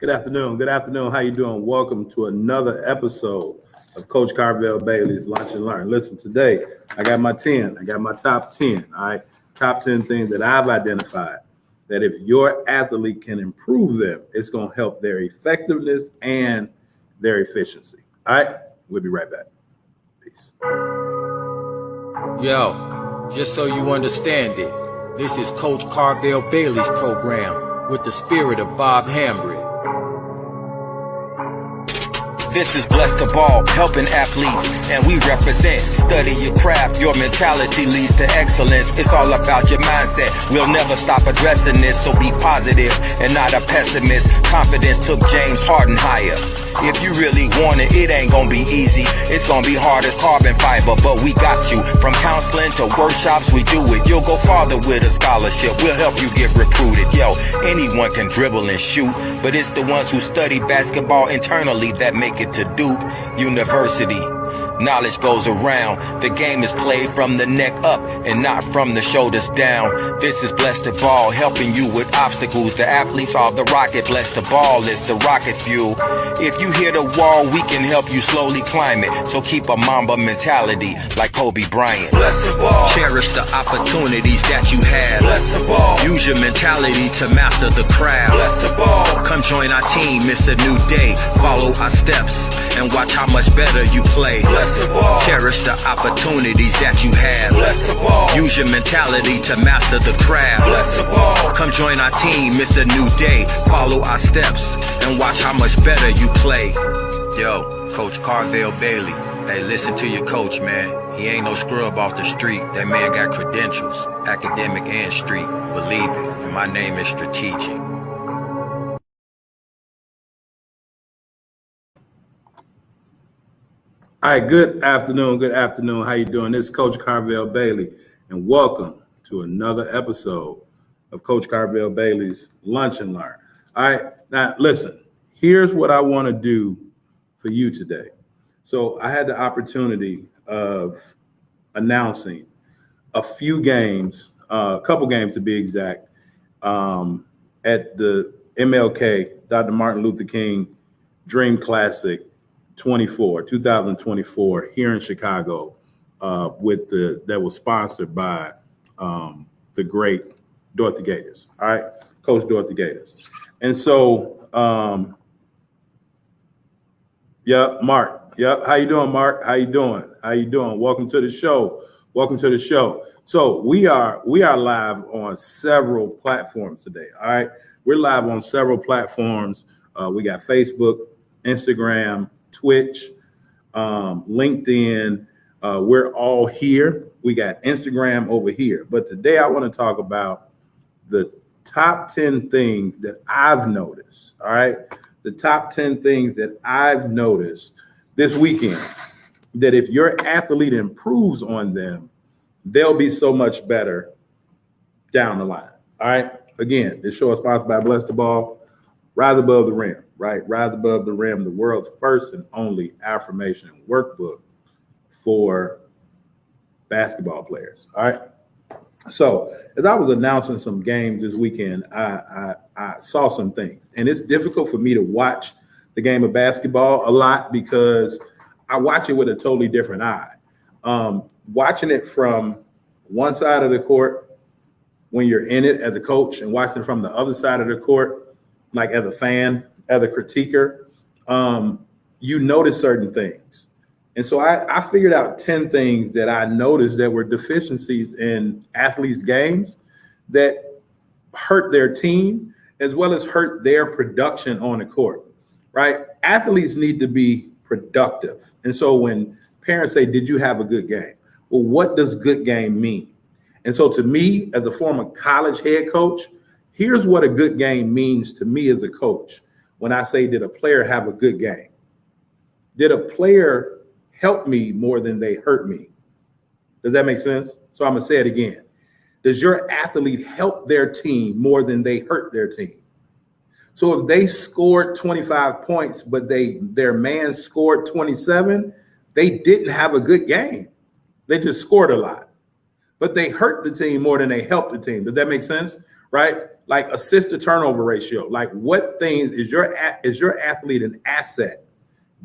Good afternoon. Good afternoon. How you doing? Welcome to another episode of Coach Carvel Bailey's Lunch and Learn. Listen, today I got my 10. I got my top 10. All right. Top 10 things that I've identified that if your athlete can improve them, it's going to help their effectiveness and their efficiency. All right. We'll be right back. Peace. Yo, just so you understand it, this is Coach Carvel Bailey's program with the spirit of Bob Hambry. This is Blessed of All, helping athletes, and we represent. Study your craft, your mentality leads to excellence. It's all about your mindset. We'll never stop addressing this, so be positive and not a pessimist. Confidence took James Harden higher. If you really want it, it ain't gonna be easy. It's gonna be hard as carbon fiber, but we got you. From counseling to workshops, we do it. You'll go farther with a scholarship. We'll help you get recruited. Yo, anyone can dribble and shoot, but it's the ones who study basketball internally that make it to Duke University. Knowledge goes around. The game is played from the neck up and not from the shoulders down. This is Blessed of Ball, helping you with obstacles. The athletes are the rocket. Blessed of Ball is the rocket fuel. If you hit a wall, we can help you slowly climb it. So keep a Mamba mentality like Kobe Bryant. Blessed of Ball. Cherish the opportunities that you have. Blessed of Ball. Use your mentality to master the craft. Blessed of Ball. Come join our team. It's a new day. Follow our steps and watch how much better you play. Cherish the opportunities that you have. Use your mentality to master the craft. Come join our team, it's a new day. Follow our steps and watch how much better you play. Yo, Coach Carvel Bailey. Hey, listen to your coach, man. He ain't no scrub off the street. That man got credentials, academic and street. Believe it, and my name is Strategic. All right, good afternoon. Good afternoon. How you doing? This is Coach Carvel Bailey, and welcome to another episode of Coach Carvel Bailey's Lunch and Learn. All right, now listen, here's what I want to do for you today. So I had the opportunity of announcing a few games, a couple games to be exact, at the MLK, Dr. Martin Luther King Dream Classic 2024 here in Chicago, that was sponsored by the great Dorothy Gators. All right, Coach Dorothy Gators. And so, Mark. Yep. How you doing, Mark? How you doing? Welcome to the show. So we are live on several platforms today. All right, we're live on several platforms. We got Facebook, Instagram, Twitch, LinkedIn. We're all here. We got Instagram over here. But today I want to talk about the top 10 things that I've noticed. All right. The top 10 things that I've noticed this weekend that if your athlete improves on them, they'll be so much better down the line. All right. Again, this show is sponsored by Blessed of Ball. Rise above the rim, right? Rise above the rim, the world's first and only affirmation workbook for basketball players. All right. So as I was announcing some games this weekend, I saw some things, and it's difficult for me to watch the game of basketball a lot because I watch it with a totally different eye. Watching it from one side of the court when you're in it as a coach, and watching it from the other side of the court like as a fan, as a critiquer, you notice certain things. And so I figured out 10 things that I noticed that were deficiencies in athletes' games that hurt their team as well as hurt their production on the court, right? Athletes need to be productive. And so when parents say, did you have a good game? Well, what does good game mean? And so to me, as a former college head coach, here's what a good game means to me as a coach. When I say, did a player have a good game? Did a player help me more than they hurt me? Does that make sense? So I'm going to say it again. Does your athlete help their team more than they hurt their team? So if they scored 25 points, but their man scored 27, they didn't have a good game. They just scored a lot. But they hurt the team more than they helped the team. Does that make sense? Right? like assist to turnover ratio. Like what things is your athlete an asset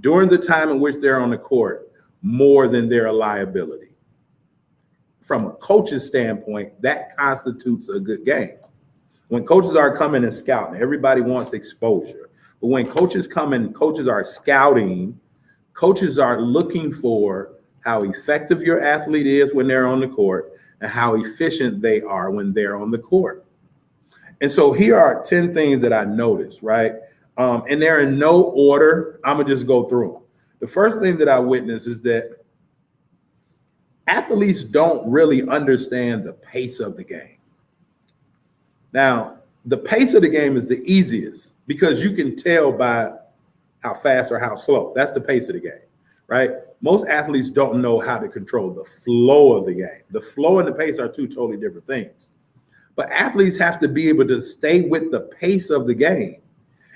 during the time in which they're on the court more than they're a liability? From a coach's standpoint, that constitutes a good game. When coaches are coming and scouting, everybody wants exposure. But when coaches come in, coaches are scouting, coaches are looking for how effective your athlete is when they're on the court and how efficient they are when they're on the court. And so here are 10 things that I noticed, right? And they're in no order. I'm going to just go through them. The first thing that I witnessed is that athletes don't really understand the pace of the game. Now, the pace of the game is the easiest because you can tell by how fast or how slow. That's the pace of the game, right? Most athletes don't know how to control the flow of the game. The flow and the pace are two totally different things. But athletes have to be able to stay with the pace of the game.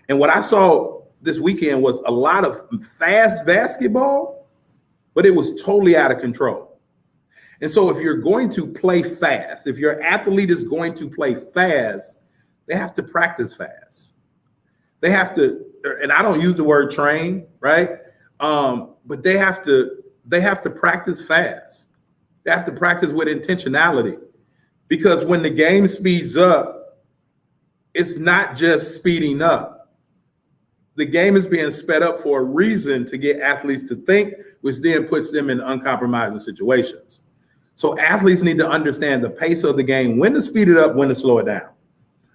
And what I saw this weekend was a lot of fast basketball, but it was totally out of control. And so if you're going to play fast, if your athlete is going to play fast, they have to practice fast. They have to, and I don't use the word train, right? But they have to practice fast. They have to practice with intentionality. Because when the game speeds up, it's not just speeding up. The game is being sped up for a reason to get athletes to think, which then puts them in uncompromising situations. So athletes need to understand the pace of the game, when to speed it up, when to slow it down.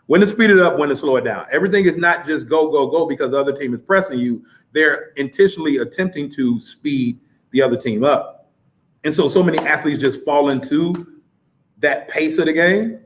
When to speed it up, when to slow it down. Everything is not just go, go, go because the other team is pressing you. They're intentionally attempting to speed the other team up. And so many athletes just fall into that pace of the game,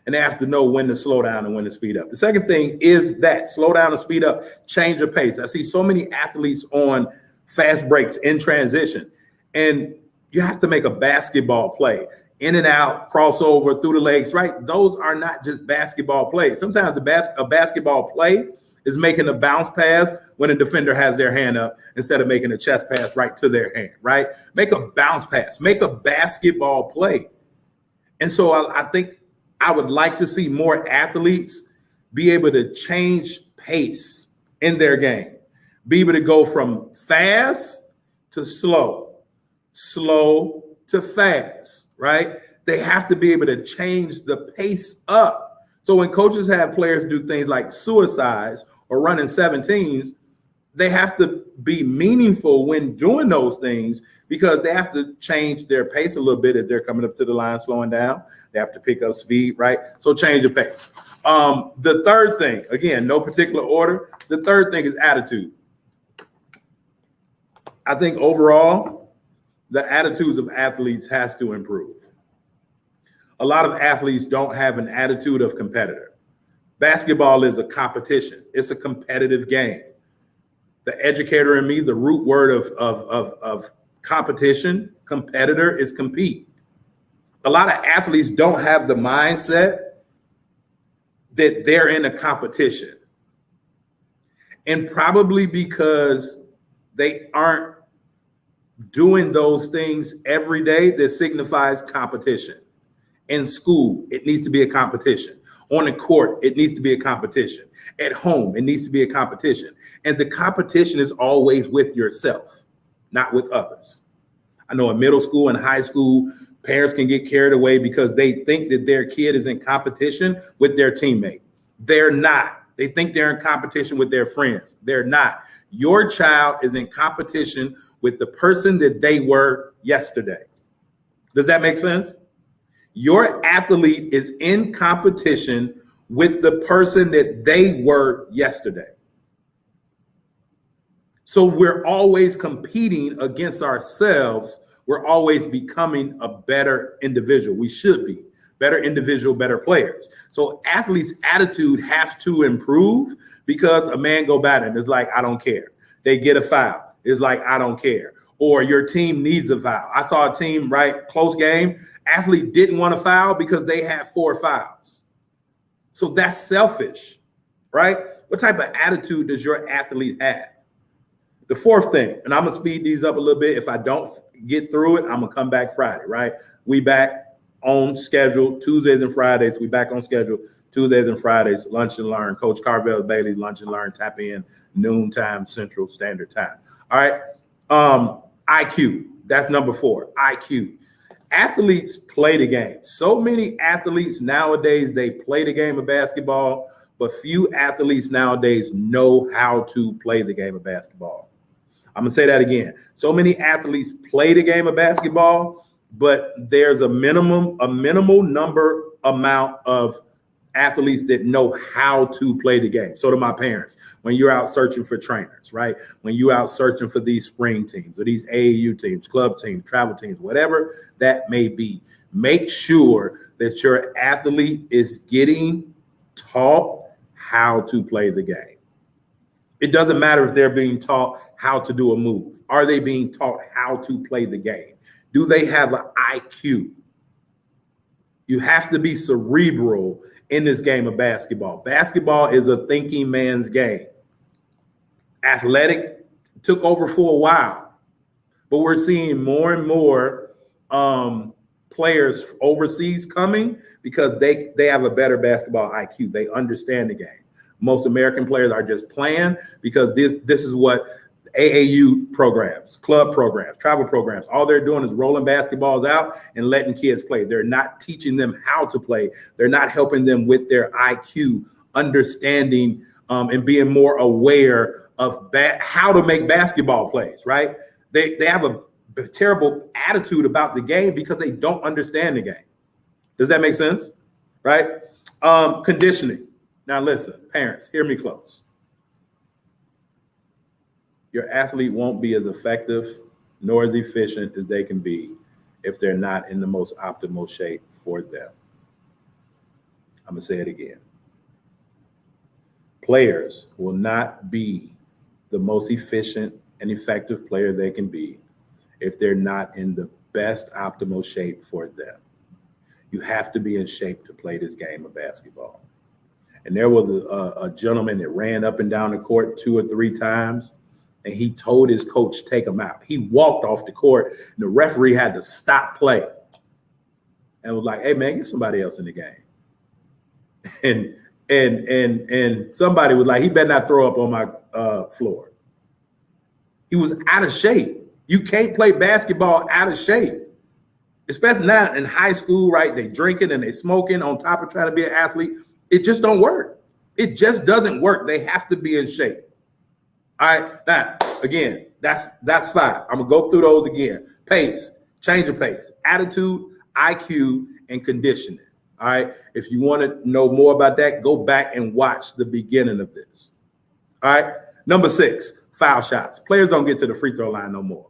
and they have to know when to slow down and when to speed up. The second thing is that slow down and speed up, change your pace. I see so many athletes on fast breaks in transition, and you have to make a basketball play. In and out, crossover, through the legs, right? Those are not just basketball plays. Sometimes a basketball play is making a bounce pass when a defender has their hand up instead of making a chest pass right to their hand, right? Make a bounce pass, make a basketball play. And so I think I would like to see more athletes be able to change pace in their game, be able to go from fast to slow, slow to fast, right? They have to be able to change the pace up. So when coaches have players do things like suicides or running 17s, they have to be meaningful when doing those things because they have to change their pace a little bit as they're coming up to the line, slowing down. They have to pick up speed, right? So change the pace. The third thing, again, no particular order. The third thing is attitude. I think overall, the attitudes of athletes has to improve. A lot of athletes don't have an attitude of competitor. Basketball is a competition. It's a competitive game. The educator in me, the root word of competition, competitor, is compete. A lot of athletes don't have the mindset that they're in a competition. And probably because they aren't doing those things every day that signifies competition. In school, it needs to be a competition. On the court, it needs to be a competition. At home, it needs to be a competition. And the competition is always with yourself, not with others. I know in middle school and high school, parents can get carried away because they think that their kid is in competition with their teammate. They're not. They think they're in competition with their friends. They're not. Your child is in competition with the person that they were yesterday. Does that make sense? Your athlete is in competition with the person that they were yesterday. So we're always competing against ourselves. We're always becoming a better individual. We should be better individual, better players. So athletes' attitude has to improve because a man go by them. It's like, I don't care. They get a foul. It's like, I don't care. Or your team needs a foul. I saw a team, right, close game. Athlete didn't want to foul because they had 4 fouls. So that's selfish, right? What type of attitude does your athlete have? The fourth thing, and I'm going to speed these up a little bit. If I don't get through it, I'm going to come back Friday, right? We back on schedule. Tuesdays and Fridays, we back on schedule. Tuesdays and Fridays, Lunch and Learn. Coach Carvel Bailey, Lunch and Learn. Tap in noontime Central Standard Time. All right. IQ. That's number 4. IQ. Athletes play the game. So many athletes nowadays, they play the game of basketball, but few athletes nowadays know how to play the game of basketball. I'm going to say that again. So many athletes play the game of basketball, but there's a minimal amount of athletes that know how to play the game. So to my parents, when you're out searching for trainers, right? When you're out searching for these spring teams or these AAU teams, club teams, travel teams, whatever that may be, make sure that your athlete is getting taught how to play the game. It doesn't matter if they're being taught how to do a move. Are they being taught how to play the game? Do they have an IQ? You have to be cerebral in this game of basketball. Basketball is a thinking man's game. Athletic took over for a while, but we're seeing more and more players overseas coming because they have a better basketball IQ. They understand the game. Most American players are just playing because this is what AAU programs, club programs, travel programs, all they're doing is rolling basketballs out and letting kids play. They're not teaching them how to play. They're not helping them with their IQ, understanding and being more aware of how to make basketball plays, right? They have a terrible attitude about the game because they don't understand the game. Does that make sense? Right? Conditioning. Now listen, parents, hear me close. Your athlete won't be as effective nor as efficient as they can be if they're not in the most optimal shape for them. I'm going to say it again. Players will not be the most efficient and effective player they can be if they're not in the best optimal shape for them. You have to be in shape to play this game of basketball. And there was a gentleman that ran up and down the court 2 or 3 times, and he told his coach, take him out. He walked off the court, and the referee had to stop play and was like, hey, man, get somebody else in the game. And somebody was like, he better not throw up on my floor. He was out of shape. You can't play basketball out of shape, especially now in high school, right? They drinking and they smoking on top of trying to be an athlete. It just don't work. It just doesn't work. They have to be in shape. All right. Now, again, that's 5. I'm going to go through those again. Pace, change of pace, attitude, IQ, and conditioning. All right. If you want to know more about that, go back and watch the beginning of this. All right. Number 6, foul shots. Players don't get to the free throw line no more.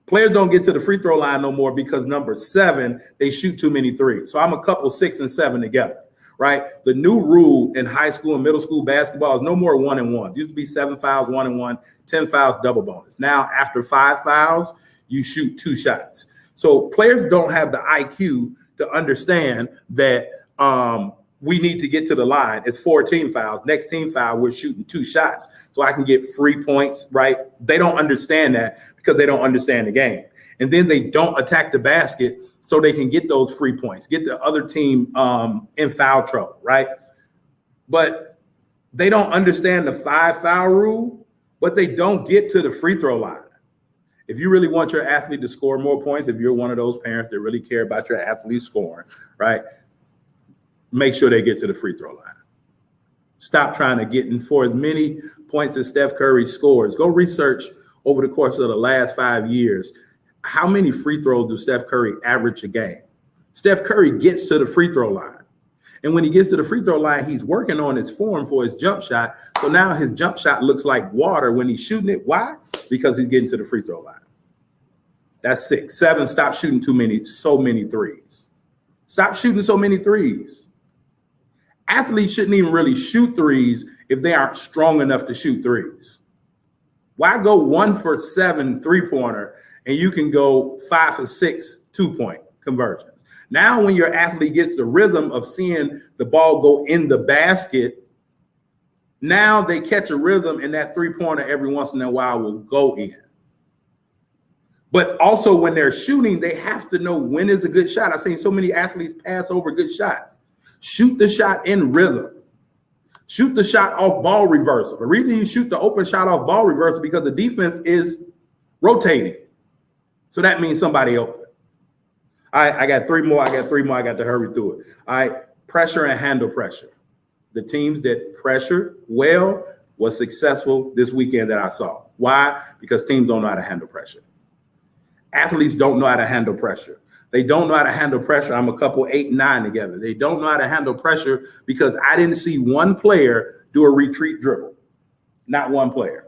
Players don't get to the free throw line no more because number 7, they shoot too many threes. So I'm a couple 6 and 7 together. Right? The new rule in high school and middle school basketball is no more 1-and-1. Used to be 7 fouls, 1-and-1, 10 fouls, double bonus. Now, after 5 fouls, you shoot 2 shots. So players don't have the IQ to understand that we need to get to the line. It's 14 fouls. Next team foul, we're shooting 2 shots so I can get free points, right? They don't understand that because they don't understand the game. And then they don't attack the basket so they can get those free points, get the other team in foul trouble, right? But they don't understand the 5 foul rule, but they don't get to the free throw line. If you really want your athlete to score more points, if you're one of those parents that really care about your athlete scoring, right, make sure they get to the free throw line. Stop trying to get in for as many points as Steph Curry scores. Go research over the course of the last 5 years. How many free throws do Steph Curry average a game? Steph Curry gets to the free throw line. And when he gets to the free throw line, he's working on his form for his jump shot. So now his jump shot looks like water when he's shooting it. Why? Because he's getting to the free throw line. That's 6. 7, stop shooting so many threes. Stop shooting so many threes. Athletes shouldn't even really shoot threes if they aren't strong enough to shoot threes. Why go 1 for 7 3-pointer and you can go 5 for 6 2-point conversions? Now, when your athlete gets the rhythm of seeing the ball go in the basket, now they catch a rhythm and that 3-pointer every once in a while will go in. But also when they're shooting, they have to know when is a good shot. I've seen so many athletes pass over good shots. Shoot the shot in rhythm. Shoot the shot off ball reversal. The reason you shoot the open shot off ball reversal because the defense is rotating. So that means somebody open. All right, I got three more. I got to hurry through it. All right, pressure and handle pressure. The teams that pressure well was successful this weekend that I saw. Why? Because teams don't know how to handle pressure. Athletes don't know how to handle pressure. They don't know how to handle pressure. I'm a couple 8 and 9 together. They don't know how to handle pressure because I didn't see one player do a retreat dribble. Not one player.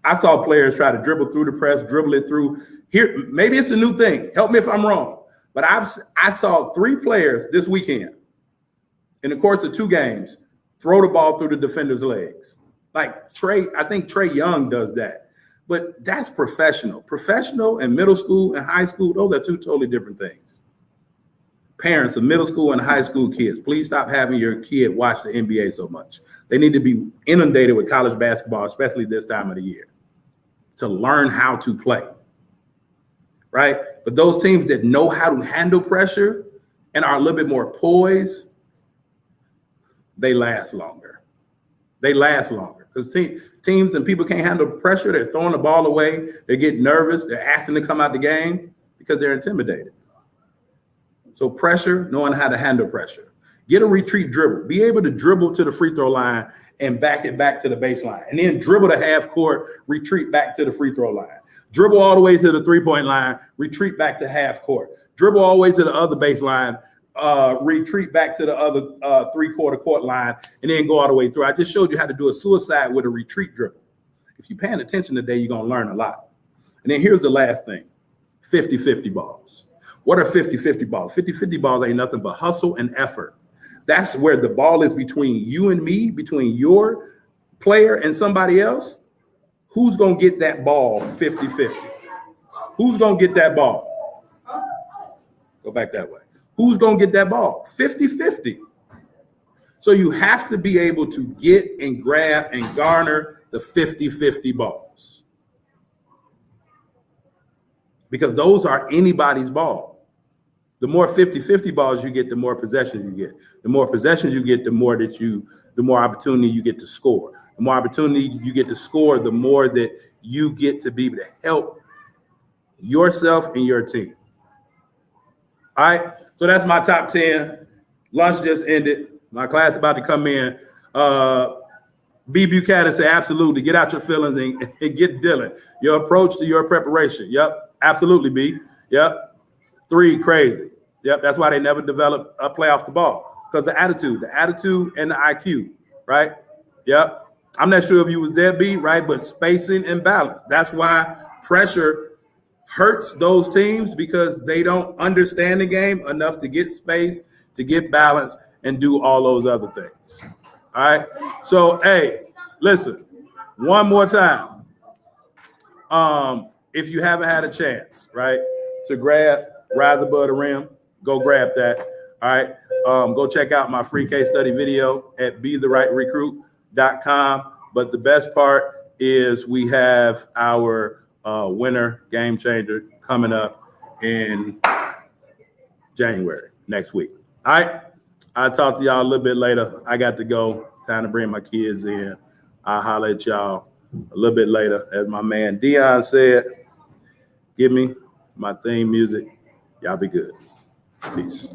I saw players try to dribble through the press, dribble it through. Here, maybe it's a new thing. Help me if I'm wrong. But I saw 3 players this weekend in the course of 2 games throw the ball through the defender's legs. Like I think Trae Young does that. But that's professional. Professional and middle school and high school, those are 2 totally different things. Parents of middle school and high school kids, please stop having your kid watch the NBA so much. They need to be inundated with college basketball, especially this time of the year, to learn how to play, right? But those teams that know how to handle pressure and are a little bit more poised, they last longer. They last longer because teams and people can't handle pressure. They're throwing the ball away. They get nervous. They're asking to come out the game because they're intimidated. So pressure, knowing how to handle pressure. Get a retreat dribble. Be able to dribble to the free throw line and back it back to the baseline. And then dribble to half court, retreat back to the free throw line. Dribble all the way to the 3-point line, retreat back to half court. Dribble all the way to the other baseline, retreat back to the other 3/4 court line, and then go all the way through. I just showed you how to do a suicide with a retreat dribble. If you're paying attention today, you're going to learn a lot. And then here's the last thing, 50-50 balls. What are 50-50 balls? 50-50 balls ain't nothing but hustle and effort. That's where the ball is between you and me, between your player and somebody else. Who's going to get that ball 50-50? Who's going to get that ball? Go back that way. Who's going to get that ball? 50-50. So you have to be able to get and grab and garner the 50-50 balls. Because those are anybody's ball. The more 50-50 balls you get, the more possessions you get. The more possessions you get, the more opportunity you get to score. The more opportunity you get to score, the more that you get to be able to help yourself and your team. All right, so that's my top 10. Lunch just ended. My class about to come in. B. Buchanan said, absolutely. Get out your feelings and get dealing. Your approach to your preparation. Yep, absolutely, B. Yep. 3, crazy. Yep, that's why they never develop a play off the ball. Because the attitude and the IQ, right? Yep. I'm not sure if you was there, B, right? But spacing and balance. That's why pressure hurts those teams because they don't understand the game enough to get space, to get balance, and do all those other things. All right. So, hey, listen, one more time. If you haven't had a chance, right, to grab Rise Above the Rim, go grab that. All right. Go check out my free case study video at BeTheRightRecruit.com. But the best part is we have our winter game changer coming up in January next week. All right. I'll talk to y'all a little bit later. I got to go. Time to bring my kids in. I'll holler at y'all a little bit later. As my man Dion said, give me my theme music. Y'all be good. Peace.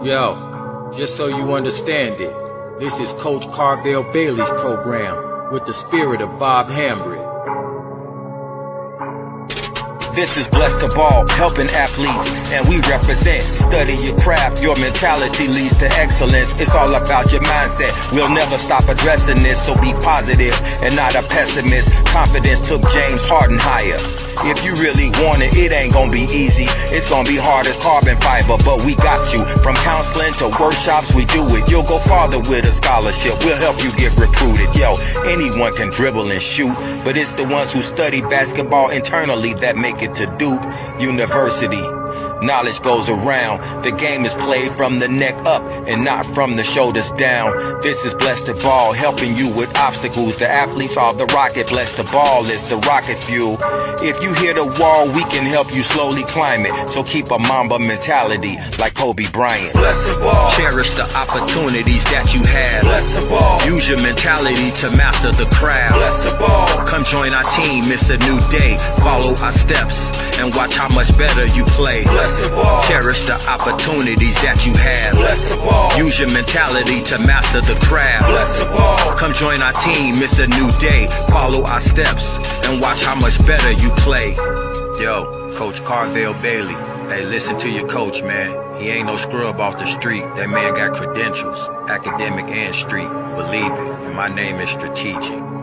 Yo, just so you understand it, this is Coach Carvel Bailey's program with the spirit of Bob Hambry. This is Blessed of All, helping athletes, and we represent. Study your craft, your mentality leads to excellence. It's all about your mindset. We'll never stop addressing this, so be positive and not a pessimist. Confidence took James Harden higher. If you really want it, it ain't gonna be easy. It's gonna be hard as carbon fiber, but we got you. From counseling to workshops, we do it. You'll go farther with a scholarship. We'll help you get recruited. Yo, anyone can dribble and shoot, but it's the ones who study basketball internally that make it to Duke University. Knowledge goes around. The game is played from the neck up and not from the shoulders down. This is Bless the Ball, helping you with obstacles. The athletes are the rocket. Bless the Ball is the rocket fuel. If you hit a wall, we can help you slowly climb it. So keep a Mamba mentality like Kobe Bryant. Bless the Ball. Cherish the opportunities that you have. Bless the Ball. Use your mentality to master the craft. Bless the Ball. Come join our team, it's a new day. Follow our steps and watch how much better you play. Bless the Ball. Cherish the opportunities that you have. Bless the Ball. Use your mentality to master the craft. Bless the Ball. Come join our team, it's a new day. Follow our steps and watch how much better you play. Yo, Coach Carvel Bailey. Hey, listen to your coach, man. He ain't no scrub off the street. That man got credentials, academic and street. Believe it. And my name is Strategic.